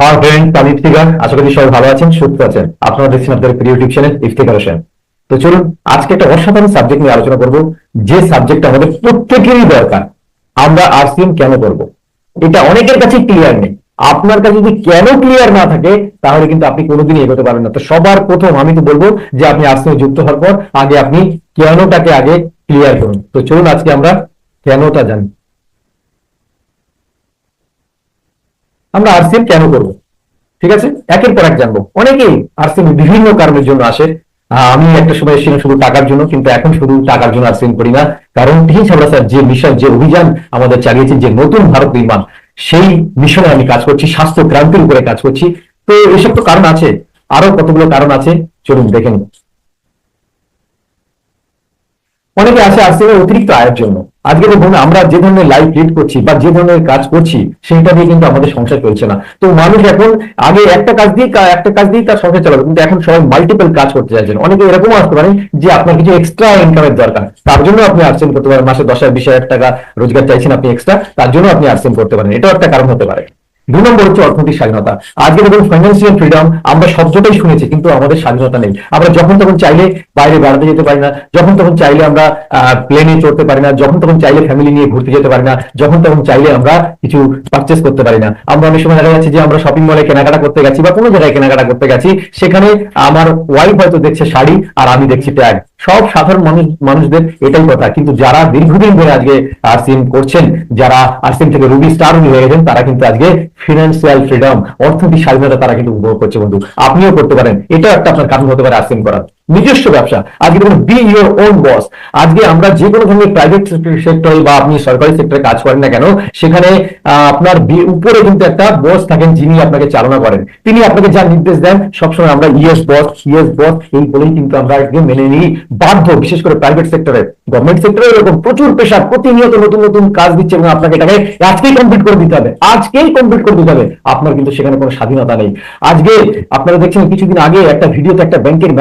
আমার ফ্রেন্ড আমি ইফতিকার, আশা করি সবাই ভালো আছেন, সুস্থ আছেন। আপনারা দেখছেন আপনাদের প্রিয় ইউটিউব চ্যানেল ইফতিকার হোসেন। তো চলুন আজকে একটা অসাধারণ সাবজেক্ট নিয়ে আলোচনা করব, যে সাবজেক্ট আমাদের প্রত্যেকেরই দরকার। আমরা আরসিএম কেন করব, এটা অনেকের কাছে ক্লিয়ার নেই। আপনার কাছে যদি কেন ক্লিয়ার না থাকে তাহলে কিন্তু আপনি কোনোদিনই এগোতে পারবেন না। তো সবার প্রথম আমি তো বলবো যে আপনি আরসিএম যুক্ত হওয়ার পর আগে আপনি কেনটাকে আগে ক্লিয়ার করুন। তো চলুন আজকে আমরা কেনটা জানি। আমরা আরসিএম কেন করব, ঠিক আছে, একের পর এক জানবো। অনেকেই আরসিএম বিভিন্ন কারণের জন্য আসে। আমি একটা সময় এসেছিলাম শুধু টাকার জন্য, কিন্তু এখন শুধু টাকার জন্য আরসিএম করি না। কারণ ঠিক আমরা স্যার যে মিশন, যে অভিযান আমাদের চালিয়েছেন, যে নতুন ভারত নির্মাণ, সেই মিশনে আমি কাজ করছি, স্বাস্থ্য ক্রান্তির উপরে কাজ করছি। তো এসব তো কারণ আছে, আরো কতগুলো কারণ আছে, চলুন দেখে নিই। অনেকে আসে আরসিএম অতিরিক্ত আয়ের জন্য। আজকে দেখুন আমরা যে ধরনের লাইফ লিড করছি বা যে ধরনের কাজ করছি সেটা দিয়ে কিন্তু আমাদের সংসার চলছে না। তো মানুষ এখন আগে একটা কাজ দিয়ে তার সংসার চালাবে, কিন্তু এখন সবাই মাল্টিপল কাজ করতে চাইছেন। অনেকে এরকম আসতে পারেন যে আপনার কিছু এক্সট্রা ইনকামের দরকার, তার জন্য আপনি আরসিএম করতে পারেন। মাসে 10,000 20,000 টাকা রোজগার চাইছেন আপনি এক্সট্রা, তার জন্য আপনি আরসিএম করতে পারেন। এটাও একটা কারণ হতে পারে। 2 নম্বর হচ্ছে অর্থনৈতিক স্বাধীনতা। আজকে দেখুন ফাইন্যান্সিয়াল ফ্রিডম আমরা শব্দটাই শুনেছি, কিন্তু আমাদের স্বাধীনতা নেই। আমরা যখন তখন চাইলে বাইরে বেড়াতে যেতে পারি না, যখন তখন চাইলে আমরা প্লেনে চড়তে পারি না, যখন তখন চাইলে ফ্যামিলি নিয়ে ঘুরতে যেতে পারি না, যখন তখন চাইলে আমরা কিছু পারচেস করতে পারি না। আমরা অনেক সময় দেখা যাচ্ছে যে আমরা শপিং মলে কেনাকাটা করতে গেছি বা কোনো জায়গায় কেনাকাটা করতে গেছি, সেখানে আমার ওয়াইফ হয়তো দেখছে শাড়ি আর আমি দেখছি ট্যাগ। সব সাধারণ মানুষদের এটাই কথা, কিন্তু যারা দীর্ঘদিন ধরে আজকে আরসিএম করছেন, যারা আরসিএম থেকে রুবি স্টার হয়ে গেছেন, তারা কিন্তু আজকে ফিনান্সিয়াল ফ্রিডম, অর্থনৈতিক স্বাধীনতা তারা কিন্তু উপভোগ করছে। বন্ধু, আপনিও করতে পারেন, এটা একটা আপনার কারণ হতে পারে আরসিএম করার। নিজস্ব ব্যবসা, আজকে দেখুন বি ইউর ওন বস। আজকে আমরা যে কোনো ধরনের প্রাইভেট সেক্টরে বা আপনি সরকারি সেক্টরে কাজ করেন না কেন, সেখানে আপনার উপরে কিন্তু একটা বস থাকেন যিনি আপনাকে চালনা করেন। তিনি আপনাকে যা নির্দেশ দেন সবসময় আমরা ইয়েস বস, ইয়েস বস এই বলেই কিন্তু আমরা মেনে নিই বাধ্য। বিশেষ করে প্রাইভেট সেক্টরে, গভর্নমেন্ট সেক্টরে এরকম প্রচুর প্রেশার, প্রতিনিয়ত নতুন নতুন কাজ দিচ্ছে এবং আপনাকে এটাকে আজকেই কমপ্লিট করে দিতে হবে, আজকেই কমপ্লিট করে দিতে হবে। আপনার কিন্তু সেখানে কোনো স্বাধীনতা নেই। আজকে আপনারা দেখছেন কিছুদিন আগে একটা ভিডিওতে একটা ব্যাংকের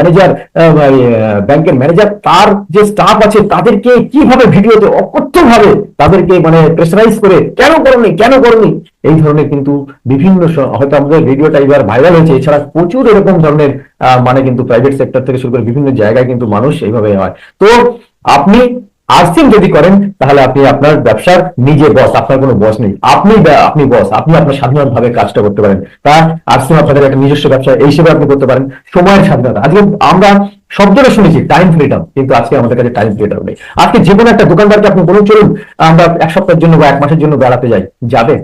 ম্যানেজার তার যে স্টাফ আছে তাদেরকে কিভাবে ভিডিওতে অকথ্য ভাবে তাদেরকে মানে প্রেসারাইজ করে কেন করনি কেন করনি, এই ধরনের কিন্তু বিভিন্ন হয়তো আমাদের ভিডিওটা এবার ভাইরাল হয়েছে। এছাড়া প্রচুর এরকম ধরনের মানে কিন্তু প্রাইভেট সেক্টর থেকে শুরু করে বিভিন্ন জায়গায় কিন্তু মানুষ এইভাবে হয়। তো আপনি আরসিএম যদি করেন তাহলে আপনি আপনার ব্যবসার নিজে বস, আপনার কোনো বস নেই। আপনি বস, আপনি আপনার স্বাধীনভাবে কাজটা করতে পারেন। তা আরসিএম আপনাদের একটা নিজস্ব ব্যবসা এই হিসেবে আপনি করতে পারেন। সময়ের স্বাধীনতা, আজকে আমরা শব্দটা শুনেছি টাইম ফ্রিডম, কিন্তু আজকে আমাদের কাছে টাইম ফ্রিডম নেই। আজকে যে কোনো একটা দোকানদারকে আপনি বলুন চলুন আমরা 1 সপ্তাহের জন্য বা 1 মাসের জন্য বেড়াতে যাই, যাবে?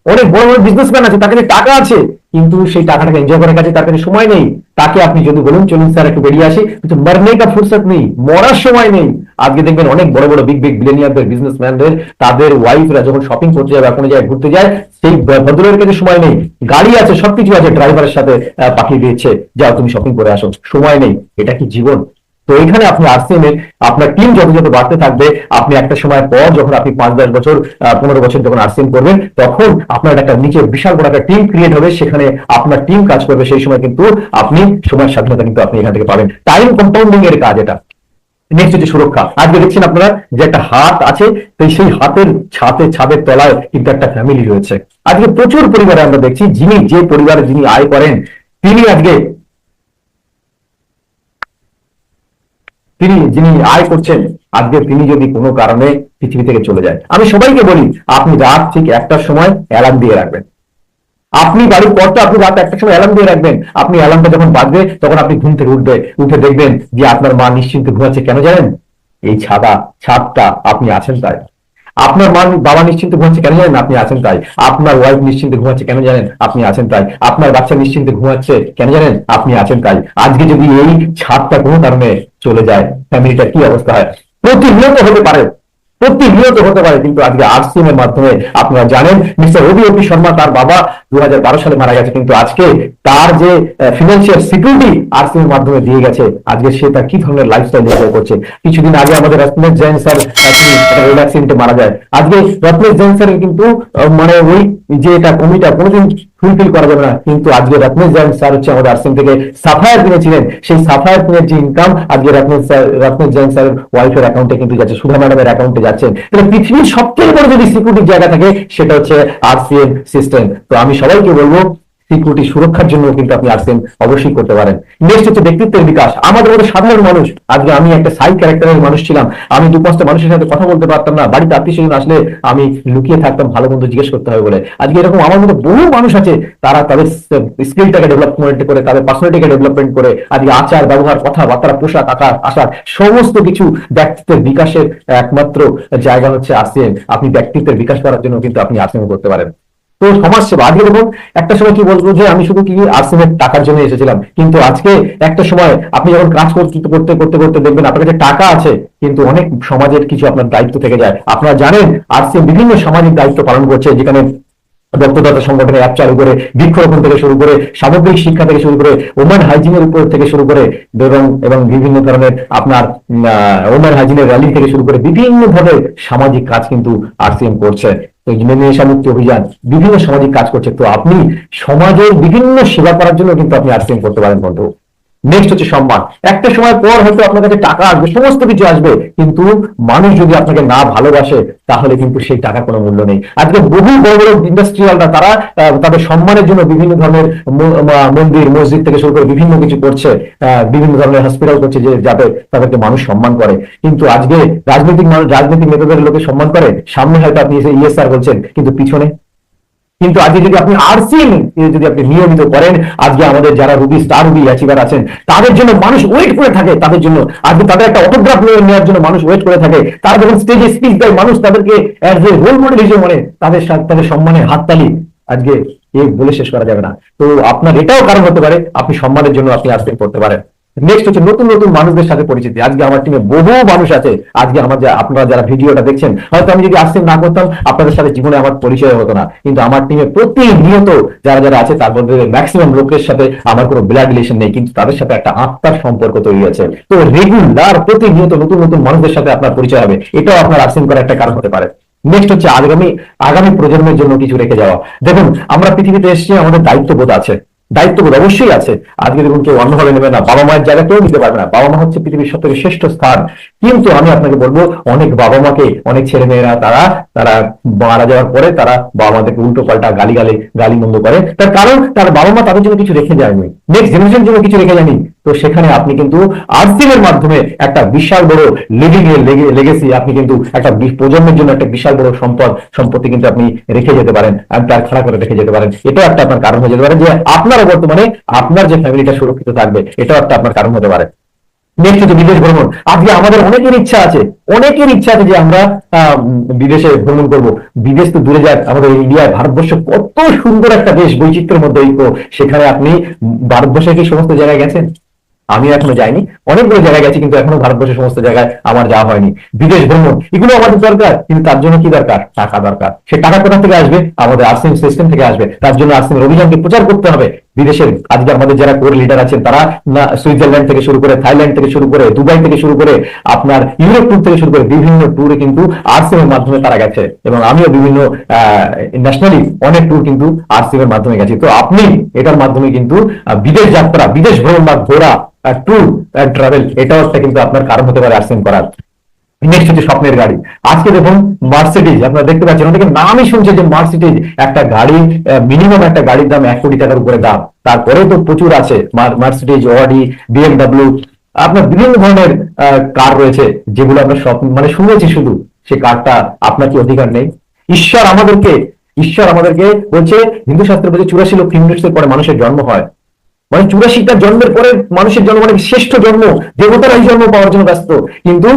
অনেক বড় বড় বিজনেসম্যান আছে, তার কাছে টাকা আছে, কিন্তু সেই টাকাটাকে এনজয় করার কাছে তার কাছে সময় নেই। তাকে আপনি যদি বলুন চলুন স্যার একটু বেরিয়ে আসি, কিন্তু মরনে কা ফুরসত নেই, মরার সময় নেই। আজকে দেখবেন অনেক বড় বড় বিগ বিগ বিলিয়নিয়ারদের, বিজনেসম্যানদের তাদের ওয়াইফরা যখন শপিং করতে যায় বা কোনো জায়গায় ঘুরতে যায়, সেই ভদ্রের কাছে সময় নেই। গাড়ি আছে, সবকিছু আছে, ড্রাইভারের সাথে পাঠিয়ে দিয়েছে, যাও তুমি শপিং করে আসো, সময় নেই। এটা কি জীবন? তো এখানে আপনি আরসিএম এর আপনার টিম যত যত বাড়তে থাকবে, আপনি একটা সময় পর যখন আপনি 5-10 বছর 15 বছর যখন আরসিএম করবেন, তখন আপনার একটা নিচে বিশাল বড় একটা টিম ক্রিয়েট হবে, সেখানে আপনার টিম কাজ করবে। সেই সময় কিন্তু আপনি সময়ের স্বাধীনতা কিন্তু আপনি এখান থেকে পাবেন। টাইম কম্পাউন্ডিং এর কাজ এটা। নেক্সট হচ্ছে সুরক্ষা। আজকে দেখছেন আপনারা যে একটা হাত আছে, তো সেই হাতের ছাদের তলায় কিন্তু একটা ফ্যামিলি রয়েছে। আজকে প্রচুর পরিবারে আমরা দেখছি যে পরিবারে যিনি আয় করেন, যিনি আয় করছেন, আজকে তিনি যদি কোনো কারণে পৃথিবী থেকে চলে যায়, আমি সবাইকে বলি আপনি রাত ঠিক 1টার সময় অ্যালার্ম দিয়ে রাখবেন। আপনি বাড়ির পরটা আপনি রাত 1টার সময় অ্যালার্ম দিয়ে রাখবেন। আপনি অ্যালার্মটা যখন বাজবে তখন আপনি ঘুম থেকে উঠে দেখবেন যে আপনার মা নিশ্চিন্তে ঘুমাচ্ছে। কেন জানেন? এই ছাদটা আপনি আছেন তাই। আপনার মা বাবা নিশ্চিন্তে ঘুমাচ্ছে, কেন জানেন? আপনি আছেন তাই। আপনার ওয়াইফ নিশ্চিন্তে ঘুমাচ্ছে, কেন জানেন? আপনি আছেন তাই। আপনার বাচ্চা নিশ্চিন্তে ঘুমাচ্ছে, কেন জানেন? আপনি আছেন তাই। আজকে যদি এই ছাদটা কোনো কারণে চলে যায়, ফ্যামিলিটা কি অবস্থা হয়? প্রতিনিয়ত হতে পারে, কিন্তু আজকে আরসিএম এর মাধ্যমে আপনারা জানেন মিস্টার রবি শর্মা, তার বাবা 2012 সালে মারা গেছে, কিন্তু আজকে তার যে ফিনান্সিয়াল সিকিউরিটি আরসিএম এর মাধ্যমে দিয়ে গেছে, আজকে সে তার কি ধরনের লাইফস্টাইল এনজয় করছে। কিছুদিন আগে আমাদের রত্নেশ জৈন স্যার তিনি রোড অ্যাক্সিডেন্টে মারা যায়। আজকে রত্নেশ জৈন স্যারের কিন্তু মানে ওই যে এটা কমিটা কোনোদিন ফুলফিল করা যাবে না, কিন্তু আজকে রত্নেশ জৈন স্যার হচ্ছে আমাদের আরসিএম থেকে সাফায়ার কিনেছিলেন। সেই সাফায়ার কিনের যে ইনকাম আজকে রত্নেশ জৈন স্যারের ওয়াইফের অ্যাকাউন্টে কিন্তু যাচ্ছে, সুধা ম্যাডামের অ্যাকাউন্টে যাচ্ছেন। তাহলে পৃথিবীর সবথেকে বড় যদি সিকিউরিটি জায়গা থাকে সেটা হচ্ছে আরসিএম সিস্টেম। তো আমি সবাইকে বলবো সিকিউরিটি সুরক্ষার জন্য কিন্তু আপনি আরসিএম অবশ্যই করতে পারেন। নেক্সট হচ্ছে ব্যক্তিত্বের বিকাশ। আমাদের মতো সাধারণ মানুষ, আজকে আমি একটা সাইড ক্যারেক্টারের মানুষ ছিলাম, আমি দু পাঁচটা মানুষের সাথে কথা বলতে পারতাম না, বাড়িতে আত্মীয় স্বজন আসলে আমি লুকিয়ে থাকতাম ভালো মন্দ জিজ্ঞেস করতে হবে বলে। আজকে এরকম আমার মতো বহু মানুষ আছে, তারা তাদের স্কিলটাকে ডেভেলপমেন্ট করে, তাদের পার্সোনালিটিকে ডেভেলপমেন্ট করে আজকে আচার ব্যবহার কথাবার্তা পোশাক আকার আশার সমস্ত কিছু ব্যক্তিত্বের বিকাশের একমাত্র জায়গা হচ্ছে আরসিএম। আপনি ব্যক্তিত্বের বিকাশ করার জন্য কিন্তু আপনি আরসিএম করতে পারেন। তো সমাজ সেবা, আজকে দেখুন একটা সময় কি বলবো যে আমি শুধু কি আরসিএম এর টাকার জন্য এসেছিলাম, কিন্তু আজকে একটা সময় আপনি যখন কাজ করতে করতে করতে করতে দেখবেন আপনার কাছে টাকা আছে, কিন্তু অনেক সমাজের কিছু আপনার দায়িত্ব থেকে যায়। আপনারা জানেন আরসিএম বিভিন্ন সামাজিক দায়িত্ব পালন করছে, যেখানে রক্তদাতা সংগঠনের অ্যাপ চালু করে, বৃক্ষরোপণ থেকে শুরু করে, সামগ্রিক শিক্ষা থেকে শুরু করে, ওমেন হাইজিনের উপর থেকে শুরু করে, এবং বিভিন্ন ধরনের আপনার ওমেন হাইজিনের র্যালি থেকে শুরু করে বিভিন্ন ধরনের সামাজিক কাজ কিন্তু আরসিএম করছে। তো নেশা মুক্তি অভিযান, বিভিন্ন সামাজিক কাজ করছে। তো আপনি সমাজের বিভিন্ন সেবা করার জন্য কিন্তু আপনি আরসিএম করতে পারেন বন্ধু। নেক্সট হচ্ছে সম্মান। একটা সময় পর হয়তো আপনার কাছে টাকা আসবে, সমস্ত কিছু আসবে, কিন্তু মানুষ যদি আপনাকে না ভালোবাসে তাহলে কিন্তু সেই টাকা কোনো মূল্য নেই। আজকে বহু বড় বড় ইন্ডাস্ট্রিয়ালরা তারা তাদের সম্মানের জন্য বিভিন্ন ধরনের মন্দির মসজিদ থেকে শুরু করে বিভিন্ন কিছু করছে, বিভিন্ন ধরনের হসপিটাল করছে, যে যাতে তাদেরকে মানুষ সম্মান করে। কিন্তু আজকে রাজনৈতিক নেতাদের লোকে সম্মান করে, সামনে হয়তো আপনি এসে ইএসআর বলছেন, কিন্তু পিছনে। কিন্তু আজকে যদি আপনি আরসিএম যদি আপনি নিয়মিত করেন, আজকে আমাদের যারা রুবি স্টার রুবি অ্যাচিভার আছেন তাদের জন্য মানুষ ওয়েট করে থাকে, তাদের জন্য আজকে তাদের একটা অটোগ্রাফ নেওয়ার জন্য মানুষ ওয়েট করে থাকে। তারা যখন স্টেজে স্পিচ দেয় মানুষ তাদেরকে অ্যাজ এ রোল মডেল হিসেবে মানে তাদের সম্মানে হাততালি আজকে বলে শেষ করা যাবে না। তো আপনার এটাও কারণ হতে পারে আপনি সম্মানের জন্য আপনি আরসিএম করতে পারেন। নেক্সট হচ্ছে নতুন নতুন মানুষদের সাথে পরিচিতি। আজকে আমার টিমে বহু মানুষ আছে, আজকে আপনারা যারা ভিডিওটা দেখছেন, হয়তো আমি যদি আরসিএম না করতাম আপনাদের সাথে জীবনে আমার পরিচয় হতো না, কিন্তু আমার টিমে প্রতিনিয়ত যারা যারা আছে তার মধ্যে ম্যাক্সিমাম লোকের সাথে আমার কোনো ব্লাড রিলেশন নেই, কিন্তু তাদের সাথে একটা আত্মার সম্পর্ক তৈরি আছে। তো রেগুলার প্রতিনিয়ত নতুন নতুন মানুষদের সাথে আপনার পরিচয় হবে, এটাও আপনার আরসিএম করার একটা কারণ হতে পারে। নেক্সট হচ্ছে আগামী প্রজন্মের জন্য কিছু রেখে যাওয়া। দেখুন আমরা পৃথিবীতে এসেছি, আমাদের দায়িত্ববোধ আছে, দায়িত্ববোধ অবশ্যই আছে। আজকে দেখুন কেউ অন্যভাবে নেবে না, বাবা মায়ের জায়গা কেউ নিতে পারবে না, বাবা মা হচ্ছে পৃথিবীর সবথেকে শ্রেষ্ঠ স্থান। কিন্তু আমি আপনাকে বলবো অনেক বাবা মাকে, অনেক ছেলে মেয়েরা তারা মারা যাওয়ার পরে তারা বাবা মাদেরকে উল্টো পাল্টা গালি মন্দ করে, তার কারণ তার বাবা মা তাদের জন্য কিছু রেখে যায়নি, নেক্সট জেনারেশন জন্য কিছু রেখে যায়নি। তো সেখানে আপনি কিন্তু আরসিএম এর মাধ্যমে একটা বিশাল বড় লিভিং এর লেগেসি, আপনি কিন্তু একটা প্রজন্মের জন্য একটা বিশাল বড় সম্পত্তি কিন্তু আপনি রেখে যেতে পারেন, তার খাড়া করে রেখে যেতে পারেন। এটাও একটা আপনার কারণ হয়ে যেতে পারে যে আপনার বর্তমানে আপনার যে ফ্যামিলিটা সুরক্ষিত থাকবে, এটাও একটা আপনার কারণ হতে পারে। নেক্সট হচ্ছে বিদেশ ভ্রমণ। আজকে আমাদের অনেকের ইচ্ছা আছে যে আমরা বিদেশে ভ্রমণ করব। বিদেশ তো দূরে যাক, আমাদের ইন্ডিয়ায় ভারতবর্ষ কত সুন্দর একটা দেশ, বৈচিত্র্যের মধ্যে ঐক্য। সেখানে আপনি ভারতবর্ষে কি সমস্ত জায়গায় গেছেন? আমি এখনো যাইনি, অনেকগুলো জায়গায় গেছি, কিন্তু এখনো ভারতবর্ষের সমস্ত জায়গায় আমার যাওয়া হয়নি। বিদেশ ভ্রমণ এগুলো আমাদের দরকার, কিন্তু তার জন্য কি দরকার? টাকা দরকার। সে টাকা কোথা থেকে আসবে? আমাদের আরসিএম সিস্টেম থেকে আসবে। তার জন্য আরসিএম অভিযানকে প্রচার করতে হবে। বিদেশের আজকে আমাদের যারা কোর লিডার আছেন তারা সুইজারল্যান্ড থেকে শুরু করে, থাইল্যান্ড থেকে শুরু করে, দুবাই থেকে শুরু করে, আপনার ইউরোপ ট্যুর থেকে শুরু করে বিভিন্ন ট্যুরে কিন্তু আরসিএম এর মাধ্যমে তারা গেছে, এবং আমিও বিভিন্ন ন্যাশনালি অনেক ট্যুর কিন্তু আরসিএম এর মাধ্যমে গেছি। তো আপনি এটার মাধ্যমে কিন্তু বিদেশ যাত্রা, বিদেশ ভ্রমণ বা ঘোরা, ট্যুর ট্রাভেল, এটাও একটা কিন্তু আপনার কারণ হতে পারে আরসিএম করার। নেক্সট হচ্ছে স্বপ্নের গাড়ি। আজকে দেখুন মার্সিডিজ, আপনারা দেখতে পাচ্ছেন, অনেকে নামই শুনছে যে মার্সিডিজ একটা গাড়ি, মিনিমাম একটা গাড়ির দাম 1 কোটি টাকার উপরে দাম। তারপরে তো প্রচুর আছে, মার্সিডিজ, অডি, বিএমডব্লিউ, আপনার বিভিন্ন ধরনের কার রয়েছে, যেগুলো আমরা মানে শুনেছি শুধু, সে কারটা আপনার কি অধিকার নেই? ঈশ্বর আমাদেরকে বলছে, হিন্দু শাস্ত্রে বলছে 84 লক্ষ ইউনিটসের পরে মানুষের জন্ম হয়, মানে 84টা জন্মের পরে মানুষের জন্ম, মানে শ্রেষ্ঠ জন্ম, দেবতারাই জন্ম পাওয়ার জন্য ব্যস্ত। কিন্তু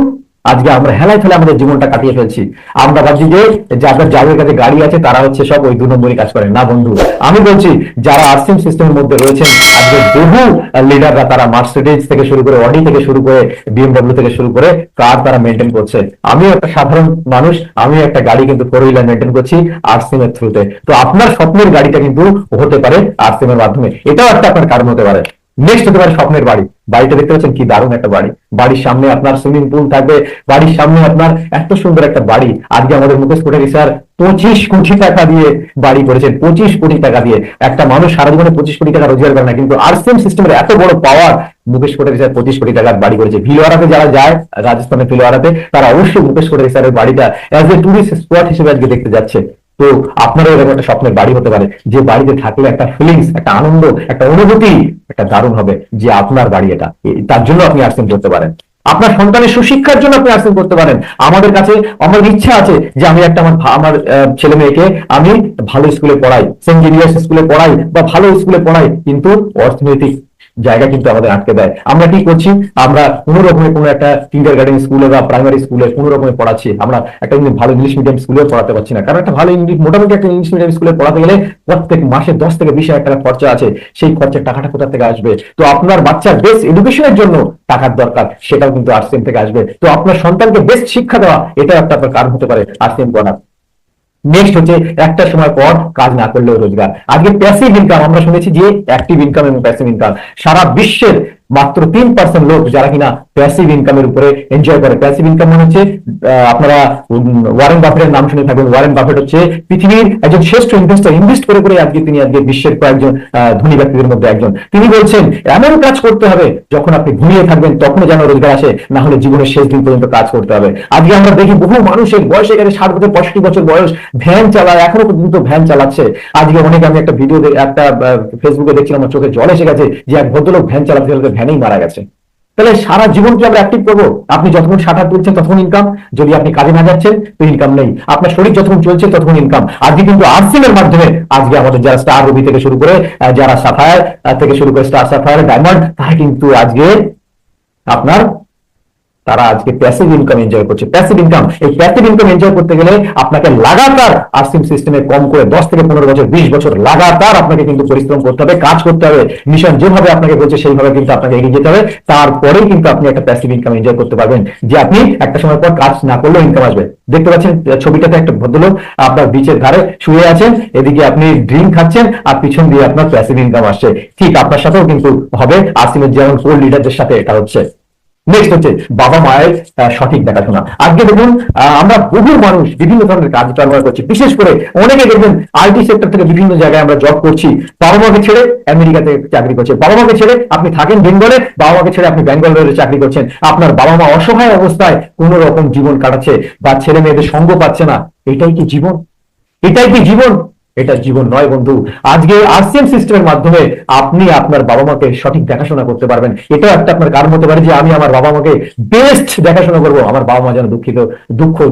আজকে আমরা হেলায় ফেলে আমাদের জীবনটা কাটিয়ে ফেলছি। আমরা ভাবছি যে যাদের কাছে গাড়ি আছে তারা হচ্ছে সব ওই 2 নম্বরই কাজ করে। না বন্ধু, আমি বলছি যারা আরসিএম সিস্টেমের মধ্যে রয়েছেন, আজকে বহু লিডাররা তারা মার্সিডিজ থেকে শুরু করে, অডি থেকে শুরু করে, বিএমডব্লিউ থেকে শুরু করে কার তারা মেনটেন করছে। আমিও একটা সাধারণ মানুষ, আমিও একটা গাড়ি কিন্তু 4 হুইলার মেনটেন করছি আরসিএম এর থ্রুতে। তো আপনার স্বপ্নের গাড়িটা কিন্তু হতে পারে আরসিএম এর মাধ্যমে, এটাও একটা আপনার কারণ হতে পারে। নেক্সট হতে পারে স্বপ্নের বাড়ি। বাড়িটা দেখতে পাচ্ছেন কি দারুণ একটা বাড়ি, বাড়ির সামনে আপনার সুইমিং পুল থাকবে, বাড়ির সামনে আপনার এত সুন্দর একটা বাড়ি। আজকে আমাদের মুকেশ কোঠারি স্যার 25 কোটি টাকা দিয়ে বাড়ি করেছেন, 25 কোটি টাকা দিয়ে। একটা মানুষ সারা জীবনে 25 কোটি টাকা রোজগার করে না, কিন্তু আরসিএম সিস্টেমের এত বড় পাওয়ার, মুকেশ কোঠারি স্যার 25 কোটি টাকার বাড়ি করেছে। ভিলওয়ারাতে যারা যায়, রাজস্থানের ভিলওয়ারাতে, তারা অবশ্যই মুকেশ কোঠারি স্যারের বাড়িটা অ্যাজ এ টুরিস্ট স্পট হিসেবে আজকে দেখতে যাচ্ছে। তো তো আপনারও এরকম একটা স্বপ্নের বাড়ি হতে পারে, যে বাড়িতে থাকলে একটা ফিলিংস, একটা আনন্দ, একটা অনুভূতি, একটা দারুণ হবে, যে আপনার বাড়ি এটা। তার জন্য আপনি আর্টসিং করতে পারেন। আপনার সন্তানের সুশিক্ষার জন্য আপনি আর্টসিং করতে পারেন। আমাদের কাছে আমার ইচ্ছা আছে যে আমি একটা আমার ছেলে মেয়েকে আমি ভালো স্কুলে পড়াই, সেন্ট জেভিয়ার্স স্কুলে পড়াই বা ভালো স্কুলে পড়াই, কিন্তু অর্থনৈতিক জায়গা কিন্তু আমাদের আটকে দেয়। আমরা কি করছি, আমরা কোনো রকমের কোনো একটা কিন্ডার গার্ডেন স্কুলে বা প্রাইমারি স্কুলে কোনো রকমের পড়াচ্ছি, আমরা একটা ভালো ইংলিশ মিডিয়াম স্কুলে পড়াতে পারছি না। কারণ একটা ভালো মোটামুটি একটা ইংলিশ মিডিয়াম স্কুলে পড়াতে গেলে প্রত্যেক মাসে 10 থেকে 20 হাজার টাকা খরচা আছে। সেই খরচের টাকাটা কোথা থেকে আসবে? তো আপনার বাচ্চার বেস্ট এডুকেশনের জন্য টাকার দরকার, সেটাও কিন্তু আর্টসিএম থেকে আসবে। তো আপনার সন্তানকে বেস্ট শিক্ষা দেওয়া, এটা একটা আপনার কারণ হতে পারে আর্টসিএম করার। নেক্সট হচ্ছে একটা সময় পর কাজ না করলেও রোজগার। আজকে প্যাসিভ ইনকাম, আমরা শুনেছি যে অ্যাক্টিভ ইনকাম এবং প্যাসিভ ইনকাম, সারা বিশ্বের মাত্র 3% লোক যারা কিনা প্যাসিভ ইনকামের উপরে এনজয় করে। প্যাসিভ ইনকাম মানে হচ্ছে আপনারা ওয়ারেন বাফেটের নাম শুনে থাকবেন। ওয়ারেন বাফেট হচ্ছে পৃথিবীর একজন শ্রেষ্ঠ ইনভেস্টর। ইনভেস্ট করে করে আজকে তিনি বিশ্বের কয়েকজন ধনী ব্যক্তিদের মধ্যে একজন। তিনি বলছেন এমন কাজ করতে হবে যখন আপনি ঘুমিয়ে থাকবেন তখনও যেন রোজগার আসে, না হলে জীবনের শেষ দিন পর্যন্ত কাজ করতে হবে। আজকে আমরা দেখি বহু মানুষের বয়স এখানে 60 বছর 65 বছর বয়স, ভ্যান চালায়, এখনো পর্যন্ত ভ্যান চালাচ্ছে। আজকে অনেকে, আমি একটা ভিডিও একটা ফেসবুকে দেখছিলাম, আমার চোখে জল এসে গেছে, যে এক ভদ্রলোক ভ্যান চালাতে চালাতে ভ্যানেই মারা গেছে। তাহলে সারা জীবন কি আমরা অ্যাক্টিভ করবো? আপনি যতক্ষণ 60 তুলছেন ততক্ষণ ইনকাম, যদি আপনি কাজে না যাচ্ছেন তো ইনকাম নেই। আপনার শরীর যতক্ষণ চলছে ততক্ষণ ইনকাম। আজকে কিন্তু আর্টসিং এর মাধ্যমে আজকে আমাদের যারা স্টার রবি থেকে শুরু করে, যারা সাফায়ার থেকে শুরু করে, স্টার সাফায়ার, ডায়মন্ড, তারা কিন্তু আজকে আপনার তারা আজকে প্যাসিভ ইনকাম এনজয় করছে। প্যাসিভ ইনকাম, এই প্যাসিভ ইনকাম এনজয় করতে গেলে আপনাকে লাগাতার আর্টসিং সিস্টেমে কম করে 10 থেকে 15 বছর 20 বছর লাগাতার আপনাকে কিন্তু পরিশ্রম করতে হবে, কাজ করতে হবে। মিশন যেভাবে আপনাকে বলছে সেইভাবে কিন্তু আপনাকে এগিয়ে যেতে হবে। তারপরেই কিন্তু আপনি একটা প্যাসিভ ইনকাম এনজয় করতে পারবেন, যে আপনি একটা সময় পর কাজ না করলেও ইনকাম আসবে। দেখতে পাচ্ছেন ছবিটাতে একটা ভদ্রলোক আপনার বিচের ধারে শুয়ে আছেন, এদিকে আপনি ড্রিঙ্ক খাচ্ছেন আর পিছন দিয়ে আপনার প্যাসিভ ইনকাম আসছে। ঠিক আপনার সাথেও কিন্তু হবে আর্টসিং এর যেমন কোর লিডারদের সাথে এটা হচ্ছে। নেক্সট হচ্ছে বাবা মায়ের সঠিক দেখাশোনা। আজকে দেখুন আমরা বহু মানুষ বিভিন্ন ধরনের কাজ কারবার করছি, বিশেষ করে অনেকে দেখবেন আইটি সেক্টর থেকে বিভিন্ন জায়গায় আমরা জব করছি। বাবা মাকে ছেড়ে আমেরিকাতে চাকরি করছে, বাবা মাকে ছেড়ে আপনি থাকেন বেঙ্গলে, বাবা মাকে ছেড়ে আপনি ব্যাঙ্গালোরে চাকরি করছেন। আপনার বাবা মা অসহায় অবস্থায় কোন রকম জীবন কাটাচ্ছে বা ছেলে মেয়েদের সঙ্গ পাচ্ছে না। এটাই কি জীবন? এটাই কি জীবন? এটা জীবন নয় বন্ধু। আজকে আরসিএম সিস্টেমের মাধ্যমে আপনি আপনার বাবা মাকে সঠিক দেখাশোনা করতে পারবেন। এটাও একটা আপনার কারণ হতে পারে যে আমি আমার বাবা মাকে বেস্ট দেখাশোনা করবো, আমার বাবা মা যেন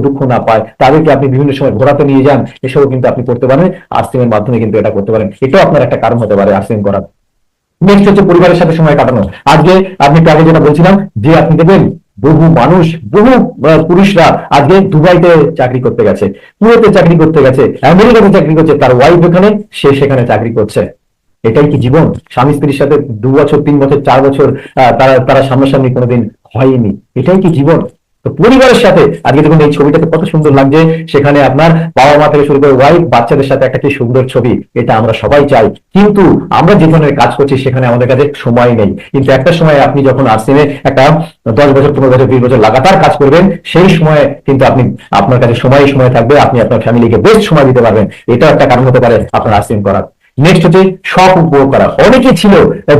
দুঃখ না পায়, তাদেরকে আপনি বিভিন্ন সময় ঘোরাতে নিয়ে যান, এসবও কিন্তু আপনি করতে পারেন আরসিএম এর মাধ্যমে, কিন্তু এটা করতে পারেন। এটাও আপনার একটা কারণ হতে পারে আরসিএম করার। নেক্সট হচ্ছে পরিবারের সাথে সময় কাটানো। আজকে আপনি আগে যেটা বলছিলাম যে আপনি দেখবেন বহু মানুষ, বহু পুরুষরা আজকে দুবাইতে চাকরি করতে গেছে, কুয়েতে চাকরি করতে গেছে, আমেরিকাতে চাকরি করছে, তার ওয়াইফ এখানে, সে সেখানে চাকরি করছে। এটাই কি জীবন? স্বামী স্ত্রীর সাথে 2 বছর 3 বছর 4 বছর তারা সামনাসামনি কোনোদিন হয়নি। এটাই কি জীবন? তো পরিবারের সাথে আজকে দেখুন এই ছবিটাতে কত সুন্দর লাগছে, সেখানে আপনার বাবা মা থেকে শুরু করে ওয়াইফ, বাচ্চাদের সাথে একটা কি সুন্দর ছবি। এটা আমরা সবাই চাই, কিন্তু আমরা যে ধরনের কাজ করছি সেখানে আমাদের কাছে সময় নেই। কিন্তু একটা সময় আপনি যখন আরসিএমে একটা 10 বছর 15 বছর 20 বছর লাগাতার কাজ করবেন, সেই সময় কিন্তু আপনার কাছে সময় থাকবে, আপনি আপনার ফ্যামিলিকে বেস্ট সময় দিতে পারবেন। এটাও একটা কারণ হতে পারে আপনার আরসিএম করার। নেক্সট হচ্ছে শখ উপভোগ করা। অনেকে ছিল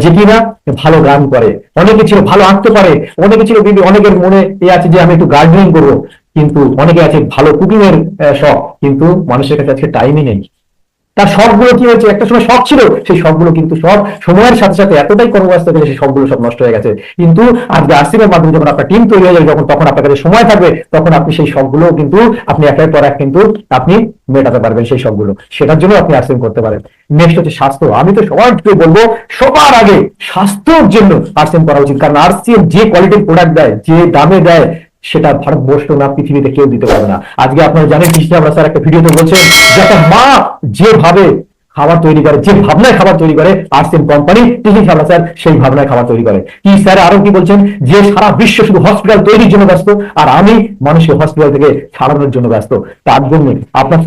যে কিনা ভালো গান করে, অনেকে ছিল ভালো আঁকতে পারে, অনেকে ছিল অনেকের মনে আছে যে আমি একটু গার্ডেনিং করবো, কিন্তু অনেকে আছে ভালো কুকিং এর শখ, কিন্তু মানুষের কাছে আজকে টাইমই নেই। তার শখগুলো কি হয়েছে, একটা সময় শখ ছিল, সেই শখগুলো কিন্তু সব সময়ের সাথে সাথে এতটাই কর্মব্যস্ত গেলে সেই শখগুলো সব নষ্ট হয়ে গেছে। কিন্তু আজকে আরসিএম এর মাধ্যমে যখন আপনার টিম তৈরি হয়ে যাবে, তখন আপনার কাছে সময় থাকবে, তখন আপনি সেই শখগুলো কিন্তু আপনি একের পর এক কিন্তু আপনি মেটাতে পারবেন সেই শখগুলো। সেটার জন্য আপনি আরসিএম করতে পারেন। নেক্সট হচ্ছে স্বাস্থ্য। আমি তো সবাইকে বলবো সবার আগে স্বাস্থ্যের জন্য আরসিএম করা উচিত, কারণ আরসিএম যে কোয়ালিটির প্রোডাক্ট দেয়, যে দামে দেয়, সেটা ভারতবর্ষ না পৃথিবীতে কেউ দিতে পারবে না। আজকে আপনারা জানেন কৃষ্ণ আমরা স্যার একটা ভিডিওতে বলছেন যে একটা মা যেভাবে খাবার তৈরি করে, যে ভাবনায় খাবার তৈরি করে, আরসিএম কোম্পানি টিভি খাবার স্যার সেই ভাবনায় খাবার তৈরি করে। কি স্যার আরো কি বলছেন যে সারা বিশ্ব শুধু হসপিটাল তৈরির জন্য ব্যস্ত, আর আমি মানুষকে হসপিটাল থেকে ছাড়ানোর জন্য ব্যস্ত। তার জন্য আপনার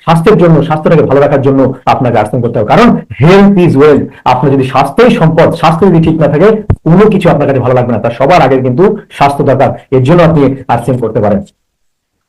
স্বাস্থ্যের জন্য স্বাস্থ্যটাকে ভালো রাখার জন্য আপনাকে আরসিএম করতে হবে, কারণ হেলথ ইজ ওয়েলথ। আপনার যদি স্বাস্থ্যই সম্পদ, স্বাস্থ্য যদি ঠিক না থাকে কোনো কিছু আপনার কাছে ভালো লাগবে না। তার সবার আগে কিন্তু স্বাস্থ্য দরকার, এর জন্য আপনি আরসিএম করতে পারেন।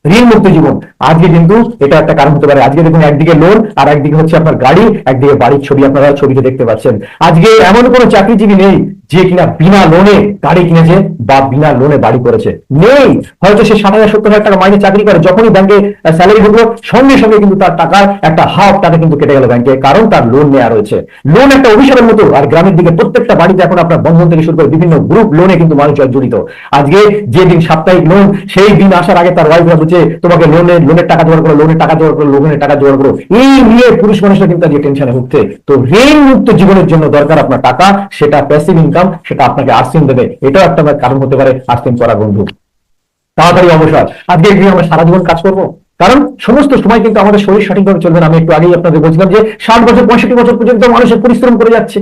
ঋণ মুক্ত জীবন, আজকে কিন্তু এটা একটা কারণ হতে পারে। আজকে দেখুন একদিকে লোন আর একদিকে হচ্ছে আপনার গাড়ি, একদিকে বাড়ির ছবি আপনারা ছবিতে দেখতে পাচ্ছেন। আজকে এমন কোনো চাকরিজীবী নেই যে কিনা বিনা লোনে গাড়ি কিনেছে বা বিনা লোনে বাড়ি করেছে? নেই। হয়তো সে 60,000 70,000 টাকা মাইনে চাকরি করে, যখনই ব্যাংকে স্যালারি ঢুকলো সঙ্গে সঙ্গে কিন্তু তার টাকার একটা হাফ টাকা কিন্তু কেটে গেল ব্যাংকে, কারণ তার লোন নেওয়া রয়েছে। লোন একটা অভিশাপের মতো। আর গ্রামের দিকে প্রত্যেকটা বাড়িতে এখন আপনার বন্ধন থেকে শুরু করে বিভিন্ন গ্রুপ লোনে কিন্তু মানুষ জড়িত। আজকে যে দিন সাপ্তাহিক লোন, সেই দিন আসার আগে তার ওয়াইফরা বলছে তোমাকে লোনের টাকা জোগাড় করো, লোনের টাকা জোগাড় করো, লোনের টাকা জোগাড় করো। এই নিয়ে পুরুষ মানুষরা কিন্তু আজকে টেনশনে ভুগছে। তো ঋণ মুক্ত জীবনের জন্য দরকার আপনার টাকা, সেটা প্যাসিভ ইনকাম, সেটা আপনাকে আর্সিং দেবে। এটাও একটা কারণ হতে পারে আর্সিং করার বন্ধু। তাড়াতাড়ি অবসর। আজকে গিয়ে আমরা সারা জীবন কাজ করবো, কারণ সমস্ত সময় কিন্তু আমাদের শরীর সঠিকভাবে চলবে না। আমি একটু আগেই আপনাদের বলছিলাম যে 60 বছর 65 বছর পর্যন্ত মানুষের পরিশ্রম করে যাচ্ছে,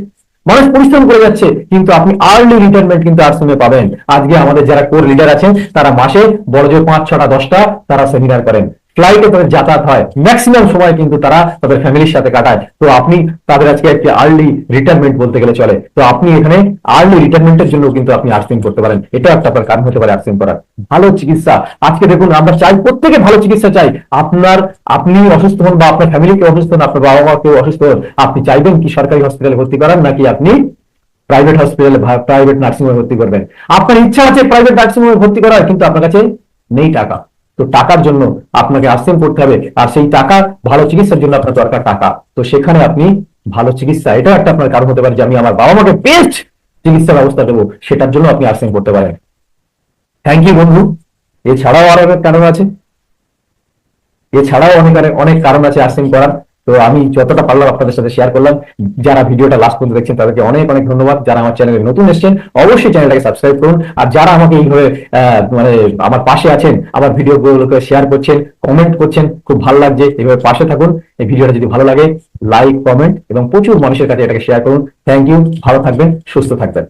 মানুষ পরিশ্রম করে যাচ্ছে, কিন্তু আপনি আর্লি রিটায়ারমেন্ট কিন্তু আর্সিংয়ে পাবেন। আজকে আমাদের যারা কোর লিডার আছেন তারা মাসে বড় জোর 5 6টা 10টা তারা সেমিনার করেন, ফ্লাইটে তাদের যাতায়াত হয়, ম্যাক্সিমাম সময় কিন্তু তারা তাদের ফ্যামিলির সাথে কাটায়। তো আপনি তাদের আজকে একটি আর্লি রিটায়ারমেন্ট বলতে গেলে চলে। তো আপনি এখানে আর্লি রিটায়ারমেন্টের জন্য কিন্তু আপনি আর্সিং করতে পারেন। এটা একটা আপনার কারণ হতে পারে আর্সিং করার। ভালো চিকিৎসা, আজকে দেখুন আমরা চাই প্রত্যেকে ভালো চিকিৎসা চাই। আপনি অসুস্থ হন বা আপনার ফ্যামিলিকে অসুস্থ হন, আপনার বাবা মা কেউ অসুস্থ হন, আপনি চাইবেন কি সরকারি হসপিটালে ভর্তি করান, নাকি আপনি প্রাইভেট হসপিটালে প্রাইভেট নার্সিং হোমে ভর্তি করবেন? আপনার ইচ্ছা আছে প্রাইভেট নার্সিং হোমে ভর্তি করার, কিন্তু আপনার কাছে নেই টাকা। তো টাকার জন্য আপনাকে আর্সিং করতে হবে, আর সেই টাকা ভালো চিকিৎসার জন্য আপনার দরকার টাকা। তো সেখানে আপনি ভালো চিকিৎসা, এটা একটা আপনার কারণ হতে পারে যে আমি আমার বাবা মাকে বেস্ট চিকিৎসা ব্যবস্থা দেবো, সেটার জন্য আপনি আর্সিং করতে পারেন। থ্যাংক ইউ বন্ধু। এছাড়াও আরো অনেক কারণ আছে, এছাড়াও অনেক কারণ আছে আর্সিং করার। তো আমি যতটা পারলাম আপনাদের সাথে শেয়ার করলাম। যারা ভিডিওটা লাস্ট পর্যন্ত দেখছেন তাদেরকে অনেক অনেক ধন্যবাদ। যারা আমার চ্যানেলে নতুন এসেছেন অবশ্যই চ্যানেলটাকে সাবস্ক্রাইব করুন। আর যারা আমাকে এইভাবে মানে আমার পাশে আছেন, আমার ভিডিওগুলোকে শেয়ার করছেন, কমেন্ট করছেন, খুব ভালো লাগছে। এইভাবে পাশে থাকুন। এই ভিডিওটা যদি ভালো লাগে লাইক, কমেন্ট এবং প্রচুর মানুষের কাছে এটাকে শেয়ার করুন। Thank you. ভালো থাকবেন, সুস্থ থাকবেন।